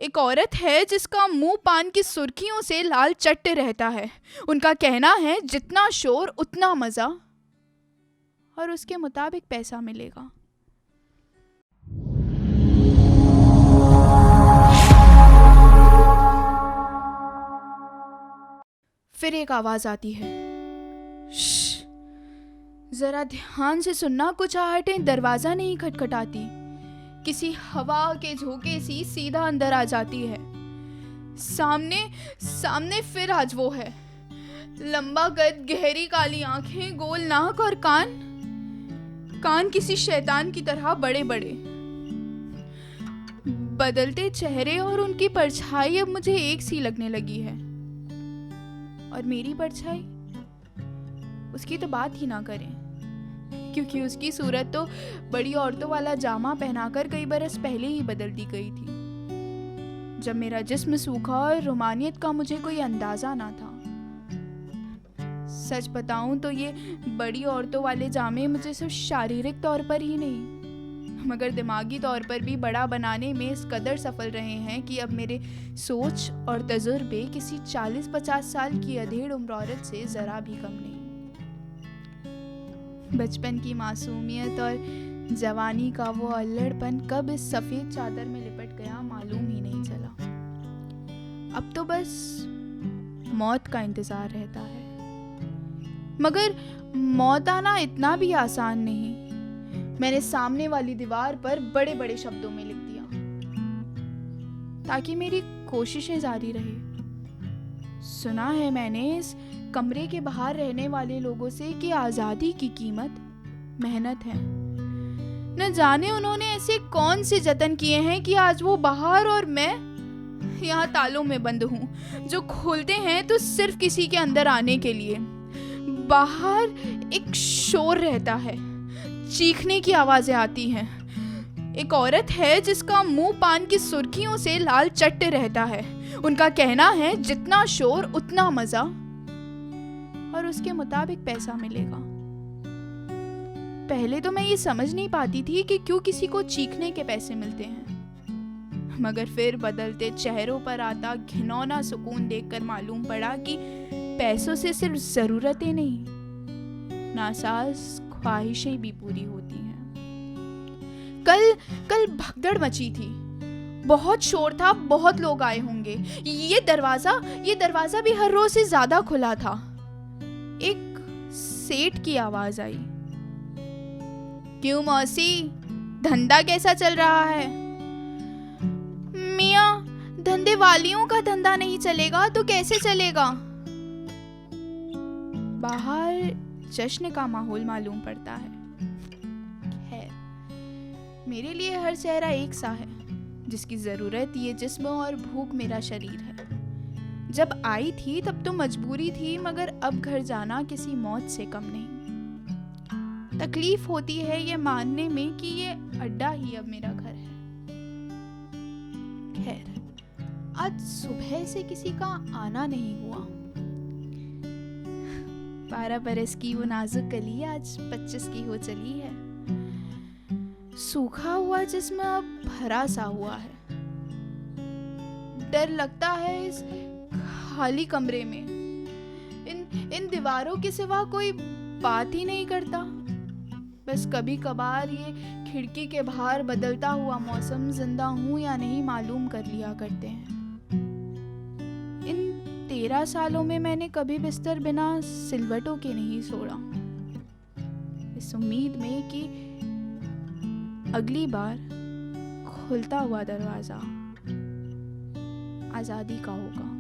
एक औरत है जिसका मुंह पान की सुर्खियों से लाल चट्ट रहता है। उनका कहना है जितना शोर उतना मजा, और उसके मुताबिक पैसा मिलेगा। फिर एक आवाज आती है, श्श, जरा ध्यान से सुनना। कुछ आहटें दरवाजा नहीं खटखटाती, किसी हवा के झोंके सी सीधा अंदर आ जाती है। सामने फिर आज वो है। लंबा कद, गहरी काली आंखें, गोल नाक और कान किसी शैतान की तरह बड़े बड़े। बदलते चेहरे और उनकी परछाई अब मुझे एक सी लगने लगी है। और मेरी परछाई, उसकी तो बात ही ना करें, क्योंकि उसकी सूरत तो बड़ी औरतों वाला जामा पहनाकर कई बरस पहले ही बदल दी गई थी, जब मेरा जिस्म सूखा और रोमानियत का मुझे कोई अंदाजा ना था। सच बताऊं तो ये बड़ी औरतों वाले जामे मुझे सिर्फ शारीरिक तौर पर ही नहीं, मगर दिमागी तौर पर भी बड़ा बनाने में इस कदर सफल रहे हैं कि अब मेरे सोच और तजुर्बे किसी 40-50 साल की अधेड़ उम्र औरत से जरा भी कम नहीं। बचपन की मासूमियत और जवानी का वो अल्लड़पन कब इस सफेद चादर में लिपट गया मालूम ही नहीं चला। अब तो बस मौत का इंतजार रहता है, मगर मौत आना इतना भी आसान नहीं। मैंने सामने वाली दीवार पर बड़े बड़े शब्दों में लिख दिया, ताकि मेरी कोशिशें जारी रहे। सुना है मैंने इस कमरे के बाहर रहने वाले लोगों से कि आज़ादी की कीमत मेहनत है। न जाने उन्होंने ऐसे कौन से जतन किए हैं कि आज वो बाहर और मैं यहाँ तालों में बंद हूँ, जो खोलते हैं तो सिर्फ किसी के अंदर आने के लिए। बाहर एक शोर रहता है, चीखने की आवाजें आती हैं। एक औरत है जिसका मुंह पान की सुर्खियों से लाल चट्ट रहता है। उनका कहना है जितना शोर उतना मजा, और उसके मुताबिक पैसा मिलेगा। पहले तो मैं ये समझ नहीं पाती थी कि क्यों किसी को चीखने के पैसे मिलते हैं, मगर फिर बदलते चेहरों पर आता घिनौना सुकून देखकर मालूम पड़ा कि पैसों से सिर्फ जरूरतें नहीं, नासाज ख्वाहिशें भी पूरी होती हैं। कल भगदड़ मची थी, बहुत शोर था, बहुत लोग आए होंगे। ये दरवाजा भी हर रोज से ज्यादा खुला था। एक सेठ की आवाज आई, क्यों मौसी, धंधा कैसा चल रहा है? मियाँ, धंधे वालियों का धंधा नहीं चलेगा तो कैसे चलेगा? बाहर जश्न का माहौल मालूम पड़ता है। खैर, मेरे लिए हर चेहरा एक सा है, जिसकी जरूरत ये जिस्म और भूख मेरा शरीर है। जब आई थी तब तो मजबूरी थी, मगर अब घर जाना किसी मौत से कम नहीं। तकलीफ होती है ये मानने में कि ये अड्डा ही अब मेरा घर है। खैर, आज सुबह से किसी का आना नहीं हुआ। 12 बरस की वो नाजुक कली आज 25 की हो चली है। सूखा हुआ जिस्म अब भरा सा हुआ है। डर लगता है इस खाली कमरे में। इन दीवारों के सिवा कोई बात ही नहीं करता। बस कभी कभार ये खिड़की के बाहर बदलता हुआ मौसम जिंदा हूं या नहीं मालूम कर लिया करते हैं। इन 13 सालों में मैंने कभी बिस्तर बिना सिलवटों के नहीं सोड़ा, इस उम्मीद में कि अगली बार खुलता हुआ दरवाजा आजादी का होगा।